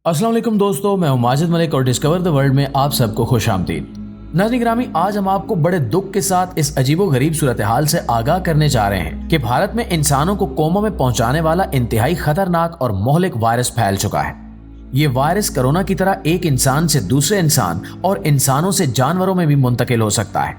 अस्सलाम वालेकुम दोस्तों, मैं हूं माजिद मलिक और डिस्कवर द वर्ल्ड में आप सबको खुश आमदीद। नाज़रीन गिरामी, आज हम आपको बड़े दुख के साथ इस अजीबोगरीब सूरत हाल से आगाह करने जा रहे हैं कि भारत में इंसानों को कोमा में पहुंचाने वाला इंतहाई खतरनाक और मोहलिक वायरस फैल चुका है। ये वायरस कोरोना की तरह एक इंसान से दूसरे इंसान और इंसानों से जानवरों में भी मुंतकिल हो सकता है।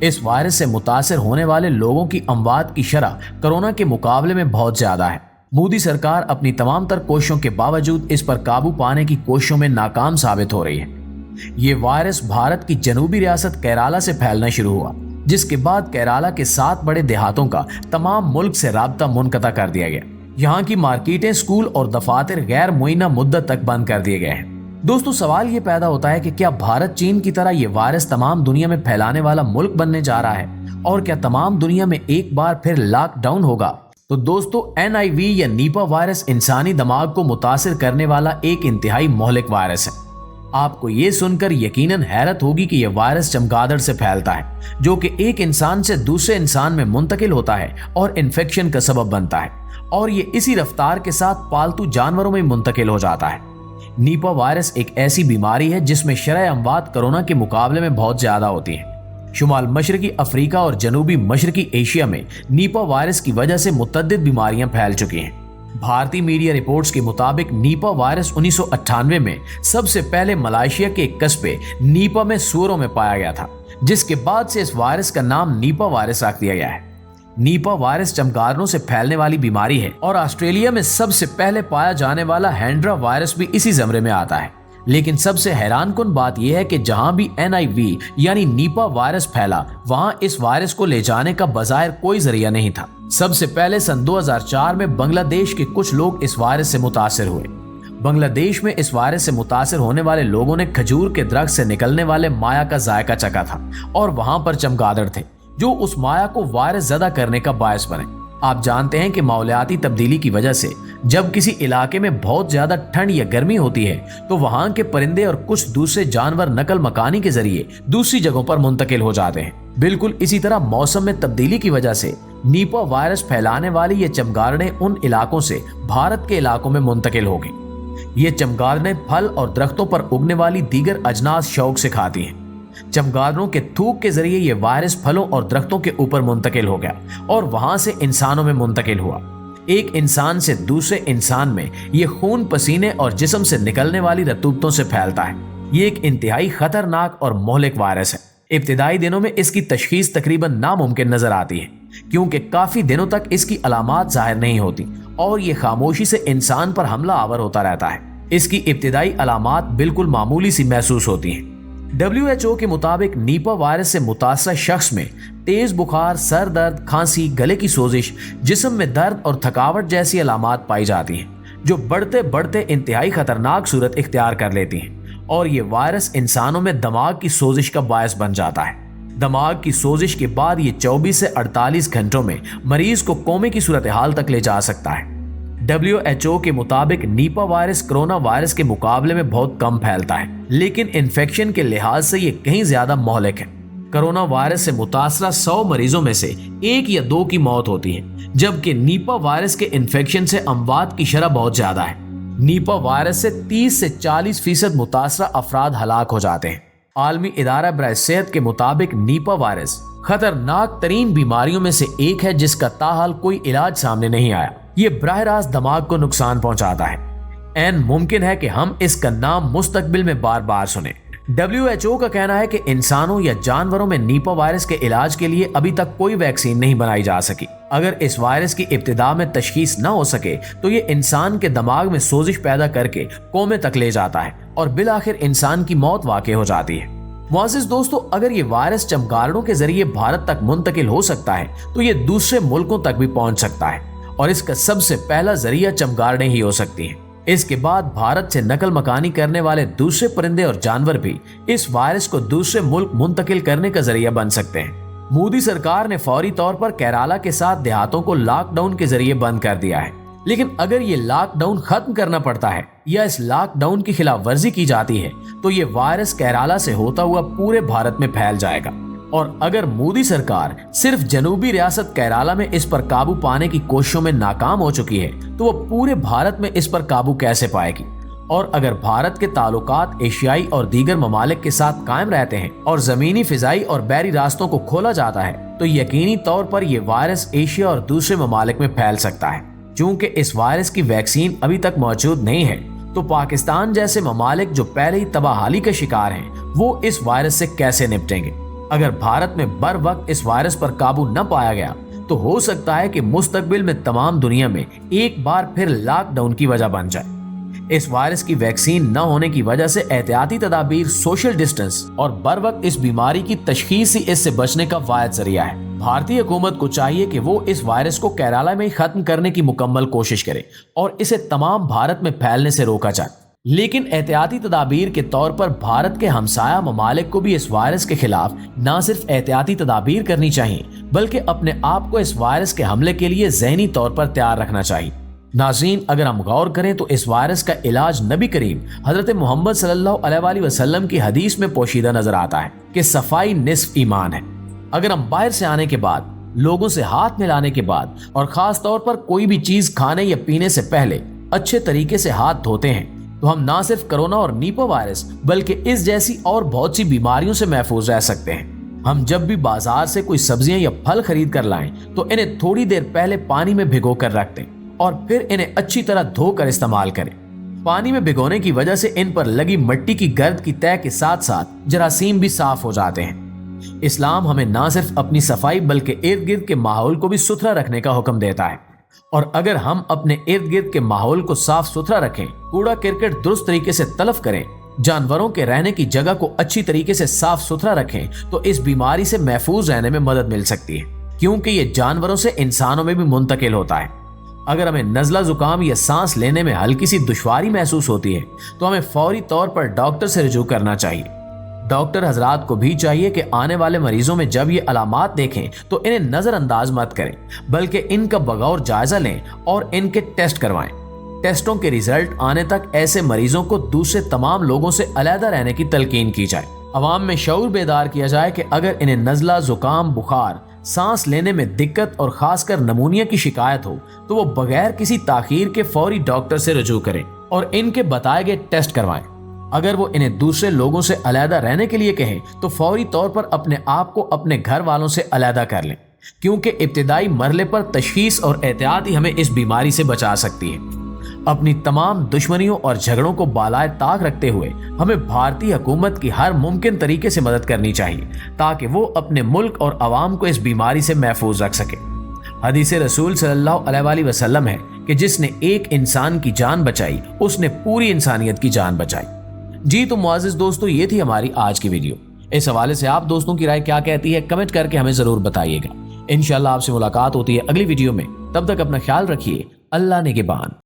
इस वायरस से मुतासिर होने वाले लोगों की अमवात की शरह कोरोना के मुकाबले में बहुत ज्यादा है। मोदी सरकार अपनी तमाम तर कोशिशों के बावजूद इस पर काबू पाने की कोशिशों में नाकाम साबित हो रही है। ये वायरस भारत की जनूबी रियासत केरला से फैलना शुरू हुआ, जिसके बाद केरला के 7 बड़े देहातों का तमाम मुल्क से राब्ता मुनक़ता कर दिया गया। यहाँ की मार्केटें, स्कूल और दफातर गैर मुइना मुद्दत तक बंद कर दिए गए हैं। दोस्तों, सवाल ये पैदा होता है कि क्या भारत चीन की तरह ये वायरस तमाम दुनिया में फैलाने वाला मुल्क बनने जा रहा है, और क्या तमाम दुनिया में एक बार फिर लॉकडाउन होगा? तो दोस्तों, NIV या नीपा वायरस इंसानी दिमाग को मुतासिर करने वाला एक इंतहाई मोहलिक वायरस है। आपको ये सुनकर यकीनन हैरत होगी कि यह वायरस चमगादड़ से फैलता है, जो कि एक इंसान से दूसरे इंसान में मुंतकिल होता है और इन्फेक्शन का सबब बनता है, और ये इसी रफ्तार के साथ पालतू जानवरों में मुंतकिल हो जाता है। नीपा वायरस एक ऐसी बीमारी है जिसमें शरह अमवात कोरोना के मुकाबले में बहुत ज्यादा होती है। शुमाल मशरकी अफ्रीका और जनूबी मशरकी एशिया में नीपा वायरस की वजह से मुतअद्दिद बीमारियां फैल चुकी हैं। भारतीय मीडिया रिपोर्ट्स के मुताबिक नीपा वायरस 1998 में सबसे पहले मलेशिया के एक कस्बे नीपा में सूअरों में पाया गया था, जिसके बाद से इस वायरस का नाम नीपा वायरस रख दिया गया है। नीपा वायरस चमगादड़ों से फैलने वाली बीमारी है और ऑस्ट्रेलिया में सबसे पहले पाया जाने वाला हैंड्रा वायरस भी इसी ज़मरे में आता है। लेकिन सबसे हैरानकुन बात यह है कि जहां भी NIV यानी नीपा वायरस फैला, वहां इस वायरस को ले जाने का बज़ाहिर कोई जरिया नहीं था। सबसे पहले सन 2004 में बांग्लादेश के कुछ लोग इस वायरस से मुतासिर हुए। बांग्लादेश में इस वायरस से मुतासिर होने वाले लोगों ने खजूर के दरख्त से निकलने वाले माया का जायका चखा था, और वहां पर चमगादड़ थे जो उस माया को वायरस ज़दा करने का बायस बने। आप जानते हैं कि माहौलियाती तब्दीली की वजह से जब किसी इलाके में बहुत ज्यादा ठंड या गर्मी होती है, तो वहां के परिंदे और कुछ दूसरे जानवर नकल मकानी के जरिए दूसरी जगहों पर मुंतकिल हो जाते हैं। बिल्कुल इसी तरह मौसम में तब्दीली की वजह से नीपा वायरस फैलाने वाली ये चमगादड़ें उन इलाकों से भारत के इलाकों में मुंतकिल हो गई। ये चमगादड़ें फल और दरख्तों पर उगने वाली दीगर अजनास शौक से खाती हैं। चमगादड़ों के थूक के जरिए ये वायरस फलों और दरख्तों के ऊपर मुंतकिल हो गया और वहां से इंसानों में मुंतकिल हुआ। एक इंसान से दूसरे इंसान में ये खून, पसीने और जिस्म से निकलने वाली रतूबतों से फैलता है। ये एक इंतहाई खतरनाक और मोहलिक वायरस है। इब्तिदाई दिनों में इसकी तशखीस तकरीबन नामुमकिन नजर आती है, क्योंकि काफी दिनों तक इसकी अलामात जाहिर नहीं होती और ये खामोशी से इंसान पर हमला आवर होता रहता है। इसकी इब्तिदाई अलामात बिल्कुल मामूली सी महसूस होती हैं। WHO के मुताबिक नीपा वायरस से मुतासर शख्स में तेज बुखार, सर दर्द, खांसी, गले की सोजिश, जिस्म में दर्द और थकावट जैसी अलामात पाई जाती हैं, जो बढ़ते बढ़ते इंतहाई खतरनाक सूरत इख्तियार कर लेती हैं, और ये वायरस इंसानों में दिमाग की सोजिश का बायस बन जाता है। दिमाग की सोजिश के बाद ये 24 से 48 घंटों में मरीज को कोमे की सूरत हाल तक ले जा सकता है। WHO के मुताबिक नीपा वायरस कोरोना वायरस के मुकाबले में बहुत कम फैलता है, लेकिन इन्फेक्शन के लिहाज से ये कहीं ज्यादा मोहलिक है। कोरोना वायरस से मुतासरा 100 मरीजों में से 1 या 2 की मौत होती है, जबकि नीपा वायरस के इन्फेक्शन से अमवात की शरह बहुत ज्यादा है। नीपा वायरस से 30 से 40% मुतासरा अफराद हलाक हो जाते हैं। आलमी इदारा बराए सेहत के मुताबिक नीपा वायरस खतरनाक तरीन बीमारियों में से एक है जिसका ताहाल कोई इलाज सामने नहीं आया। ये बराह रास्त दिमाग को नुकसान पहुंचाता है। ऐन मुमकिन है कि हम इसका नाम मुस्तकबिल में बार बार सुने। WHO का कहना है कि इंसानों या जानवरों में नीपा वायरस के इलाज के लिए अभी तक कोई वैक्सीन नहीं बनाई जा सकी। अगर इस वायरस की इब्तिदा में तशखीस न हो सके तो ये इंसान के दिमाग में सोजिश पैदा करके कोमे तक ले जाता है और बिलाखिर इंसान की मौत वाक़ई हो जाती है। मुअज़्ज़िज़ दोस्तों, अगर ये वायरस चमगादड़ों के जरिए भारत तक मुंतकिल हो सकता है तो ये दूसरे मुल्कों तक भी पहुंच सकता है, और इसका सबसे पहला जरिया चमगादड़ें ही हो सकती हैं। इसके बाद भारत से नकल मकानी करने वाले दूसरे परिंदे और जानवर भी इस वायरस को दूसरे मुल्क मुंतकिल करने का जरिया बन सकते हैं। मोदी सरकार ने फौरी तौर पर केरला के 7 देहातों को लॉकडाउन के जरिए बंद कर दिया है, लेकिन अगर ये लॉकडाउन खत्म करना पड़ता है या इस लॉकडाउन की खिलाफ वर्जी की जाती है तो ये वायरस केरला से होता हुआ पूरे भारत में फैल जाएगा। और अगर मोदी सरकार सिर्फ जनूबी रियासत केरला में इस पर काबू पाने की कोशिशों में नाकाम हो चुकी है तो वो पूरे भारत में इस पर काबू कैसे पाएगी? اور اگر بھارت کے تعلقات ایشیائی اور دیگر ممالک کے ساتھ قائم رہتے ہیں اور زمینی، فضائی اور بحری راستوں کو کھولا جاتا ہے تو یقینی طور پر یہ وائرس ایشیا اور دوسرے ممالک میں پھیل سکتا ہے۔ چونکہ اس وائرس کی ویکسین ابھی تک موجود نہیں ہے تو پاکستان جیسے ممالک جو پہلے ہی تباہی کا شکار ہیں وہ اس وائرس سے کیسے نپٹیں گے؟ اگر بھارت میں بر وقت اس وائرس پر قابو نہ پایا گیا تو ہو سکتا ہے کہ مستقبل میں تمام دنیا میں ایک بار پھر لاک ڈاؤن کی وجہ بن جائے۔ اس وائرس کی ویکسین نہ ہونے کی وجہ سے احتیاطی تدابیر، سوشل ڈسٹنس اور بر وقت اس بیماری کی تشخیص ہی اس سے بچنے کا واحد ذریعہ ہے۔ بھارتی حکومت کو چاہیے کہ وہ اس وائرس کو کیرالہ میں ہی ختم کرنے کی مکمل کوشش کرے اور اسے تمام بھارت میں پھیلنے سے روکا جائے۔ لیکن احتیاطی تدابیر کے طور پر بھارت کے ہمسایہ ممالک کو بھی اس وائرس کے خلاف نہ صرف احتیاطی تدابیر کرنی چاہیے بلکہ اپنے آپ کو اس وائرس کے حملے کے لیے ذہنی طور پر تیار رکھنا چاہیے۔ ناظرین، اگر ہم غور کریں تو اس وائرس کا علاج نبی کریم حضرت محمد صلی اللہ علیہ وآلہ وسلم کی حدیث میں پوشیدہ نظر آتا ہے کہ صفائی نصف ایمان ہے۔ اگر ہم باہر سے آنے کے بعد، لوگوں سے ہاتھ ملانے کے بعد اور خاص طور پر کوئی بھی چیز کھانے یا پینے سے پہلے اچھے طریقے سے ہاتھ دھوتے ہیں تو ہم نہ صرف کرونا اور نیپا وائرس بلکہ اس جیسی اور بہت سی بیماریوں سے محفوظ رہ سکتے ہیں۔ ہم جب بھی بازار سے کوئی سبزیاں یا پھل خرید کر لائیں تو انہیں تھوڑی دیر پہلے پانی میں بھگو کر رکھ دیں اور پھر انہیں اچھی طرح دھو کر استعمال کریں۔ پانی میں بھگونے کی وجہ سے ان پر لگی مٹی کی گرد کی تہ کے ساتھ ساتھ جراثیم بھی صاف ہو جاتے ہیں۔ اسلام ہمیں نہ صرف اپنی صفائی بلکہ ارد گرد کے ماحول کو بھی ستھرا رکھنے کا حکم دیتا ہے، اور اگر ہم اپنے ارد گرد کے ماحول کو صاف ستھرا رکھیں، کوڑا کرکٹ درست طریقے سے تلف کریں، جانوروں کے رہنے کی جگہ کو اچھی طریقے سے صاف ستھرا رکھیں تو اس بیماری سے محفوظ رہنے میں مدد مل سکتی ہے، کیونکہ یہ جانوروں سے انسانوں میں بھی منتقل ہوتا ہے۔ اگر ہمیں نزلہ زکام یا سانس لینے میں ہلکی سی دشواری محسوس ہوتی ہے تو ہمیں فوری طور پر ڈاکٹر سے رجوع کرنا چاہیے۔ ڈاکٹر حضرات کو بھی چاہیے کہ آنے والے مریضوں میں جب یہ علامات دیکھیں تو انہیں نظر انداز مت کریں بلکہ ان کا بغور جائزہ لیں اور ان کے ٹیسٹ کروائیں۔ ٹیسٹوں کے ریزلٹ آنے تک ایسے مریضوں کو دوسرے تمام لوگوں سے علیحدہ رہنے کی تلقین کی جائے۔ عوام میں شعور بیدار کیا جائے کہ اگر انہیں نزلہ، زکام، بخار، سانس لینے میں دقت اور خاص کر نمونیا کی شکایت ہو تو وہ بغیر کسی تاخیر کے فوری ڈاکٹر سے رجوع کریں اور ان کے بتائے گئے ٹیسٹ کروائیں۔ اگر وہ انہیں دوسرے لوگوں سے علیحدہ رہنے کے لیے کہیں تو فوری طور پر اپنے آپ کو اپنے گھر والوں سے علیحدہ کر لیں، کیونکہ ابتدائی مرحلے پر تشخیص اور احتیاط ہی ہمیں اس بیماری سے بچا سکتی ہے۔ اپنی تمام دشمنیوں اور جھگڑوں کو بالائے طاق رکھتے ہوئے ہمیں بھارتی حکومت کی ہر ممکن طریقے سے مدد کرنی چاہیے تاکہ وہ اپنے ملک اور عوام کو اس بیماری سے محفوظ رکھ سکے۔ حدیث رسول صلی اللہ علیہ وآلہ وسلم ہے کہ جس نے ایک انسان کی جان بچائی اس نے پوری انسانیت کی جان بچائی۔ جی تو معزز دوستو، یہ تھی ہماری آج کی ویڈیو۔ اس حوالے سے آپ دوستوں کی رائے کیا کہتی ہے کمنٹ کر کے ہمیں ضرور بتائیے گا۔ انشاءاللہ آپ سے ملاقات ہوتی ہے اگلی ویڈیو میں، تب تک اپنا خیال رکھیے۔ اللہ نگہبان۔